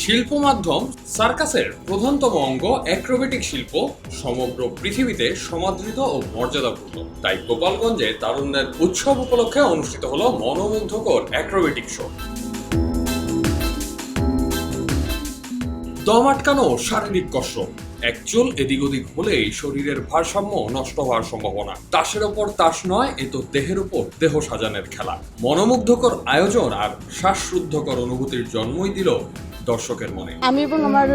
শিল্প মাধ্যম সার্কাসের প্রধানতম অঙ্গ অ্যাক্রোবেটিক শিল্প সমগ্র পৃথিবীতে সমাদৃত ও মর্যাদাপূর্ণ। তাই গোপালগঞ্জে তারুণ্যের উৎসব উপলক্ষে অনুষ্ঠিত হলো মনোমুগ্ধকর অ্যাক্রোবেটিক শো। দম আটকানো শারীরিক কসরত, এক চুল এদিক ওদিক হলেই শরীরের ভারসাম্য নষ্ট হওয়ার সম্ভাবনা। তাসের ওপর তাস নয়, এ তো দেহের উপর দেহ সাজানোর খেলা। মনোমুগ্ধকর আয়োজন আর শ্বাসরুদ্ধকর অনুভূতির জন্মই দিল দর্শকের মনে। আমি এবং আমার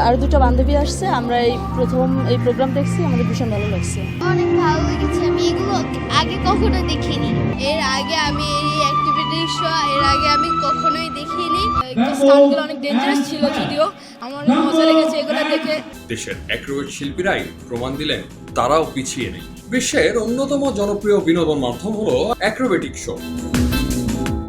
আর দুটো বান্ধবী আসছে, আমরা এই প্রথম এই প্রোগ্রাম দেখছি, আমাদের ভীষণ ভালো লাগছে। অনেক ভালো লেগেছে। আমি এগুলো আগে কখনো দেখিনি। এর আগে আমি এই অ্যাক্টিভিটি শো আমি কখনোই দেখিনি। স্টান্টগুলো অনেক ডেঞ্জারাস ছিল, যদিও আমার অনেক মজা লেগেছে এগুলো দেখে। দেশের অ্যাক্রোবেট শিল্পীরাই প্রমাণ দিলেন তারাও পিছিয়ে নেই। বিশ্বের অন্যতম জনপ্রিয় বিনোদন মাধ্যম হলো অ্যাক্রোবেটিক শো।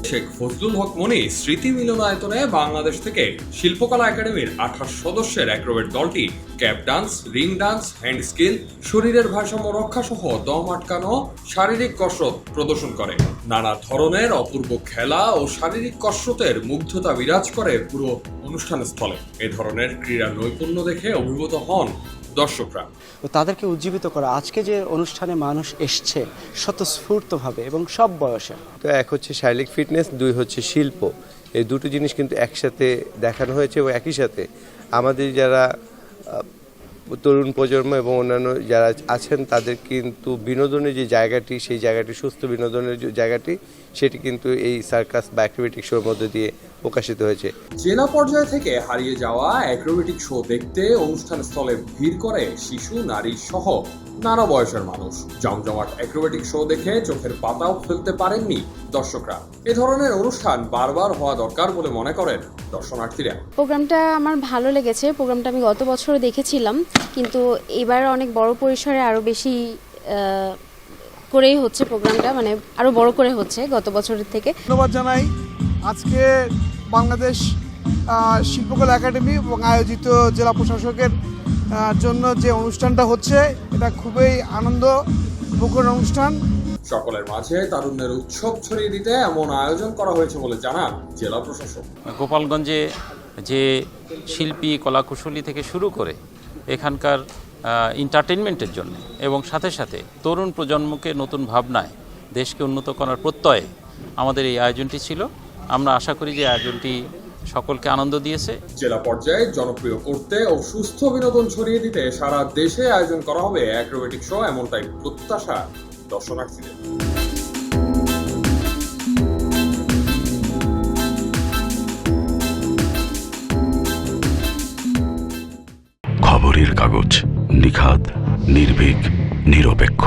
শেখ ফজলুল হক মনি স্মৃতি মিলনায়তনে বাংলাদেশ থেকে শিল্পকলা একাডেমির 28 সদস্যের অ্যাক্রোবেট দলটি cap dance, ring dance, hand skill, শরীরের ভারসাম্য রক্ষা সহ দম আটকানো শারীরিক কসরত প্রদর্শন করে। নানা ধরনের অপূর্ব খেলা ও শারীরিক কসরতের মুগ্ধতা বিরাজ করে পুরো অনুষ্ঠান স্থলে। এ ধরনের ক্রীড়া নৈপুণ্য দেখে অভিভূত হন দর্শকরা। তাদেরকে উজ্জীবিত করা, আজকে যে অনুষ্ঠানে মানুষ এসছে স্বতঃস্ফূর্তভাবে এবং সব বয়সে। তো এক হচ্ছে শারীরিক ফিটনেস, দুই হচ্ছে শিল্প। এই দুটো জিনিস কিন্তু একসাথে দেখানো হয়েছে এবং একই সাথে আমাদের যারা তরুণ প্রজন্ম এবং অন্যান্য যারা আছেন তাদের কিন্তু বিনোদনের যে জায়গাটি, সেই জায়গাটি সুস্থ বিনোদনের যে জায়গাটি, সেটি কিন্তু এই সার্কাস বা অ্যাক্রোবেটিক শোর মধ্যে দিয়ে প্রকাশিত হয়েছে। জেলা পর্যায় থেকে হারিয়ে যাওয়া অ্যাক্রোবেটিক শো দেখতে অনুষ্ঠান স্থলে ভিড় করে শিশু, নারী সহ নানা বয়সের মানুষ। জমজমাট অ্যাক্রোবেটিক শো দেখে চোখের পাতাও ফেলতে পারেননি দর্শকরা। এ ধরনের অনুষ্ঠান বারবার হওয়া দরকার বলে মনে করেন দর্শনার্থীরা। প্রোগ্রামটা আমার ভালো লেগেছে। প্রোগ্রামটা আমি গত বছর দেখেছিলাম, কিন্তু এবার অনেক বড় পরিসরে আরো বেশি করেই হচ্ছে প্রোগ্রামটা, মানে আরো বড় করে হচ্ছে গত বছরের থেকে। ধন্যবাদ জানাই আজকে বাংলাদেশ শিল্পকলা একাডেমি এবং আয়োজিত জেলা প্রশাসকের জন্য যে অনুষ্ঠানটা হচ্ছে, এটা খুবই আনন্দমুখর অনুষ্ঠান। সকলের মাঝে তারুণ্যের উৎসব ছড়িয়ে দিতে এমন আয়োজন করা হয়েছে বলে জানান জেলা প্রশাসক। গোপালগঞ্জে যে শিল্পী, কলাকুশলী থেকে শুরু করে এখানকার এন্টারটেইনমেন্টের জন্য এবং সাথে সাথে তরুণ প্রজন্মকে নতুন ভাবনায় দেশকে উন্নত করার প্রত্যয়ে আমাদের এই আয়োজনটি ছিল। আমরা আশা করি যে আয়োজনটি সকলকে আনন্দ দিয়েছে। জেলা পর্যায়ে জনপ্রিয় করতে ও সুস্থ বিনোদন ছড়িয়ে দিতে সারা দেশে আয়োজন করা হবে অ্যাক্রোবেটিক শো, এমনটাই প্রত্যাশা দর্শনার্থীদের। খবরের কাগজ, নিখাদ, নির্ভীক, নিরপেক্ষ।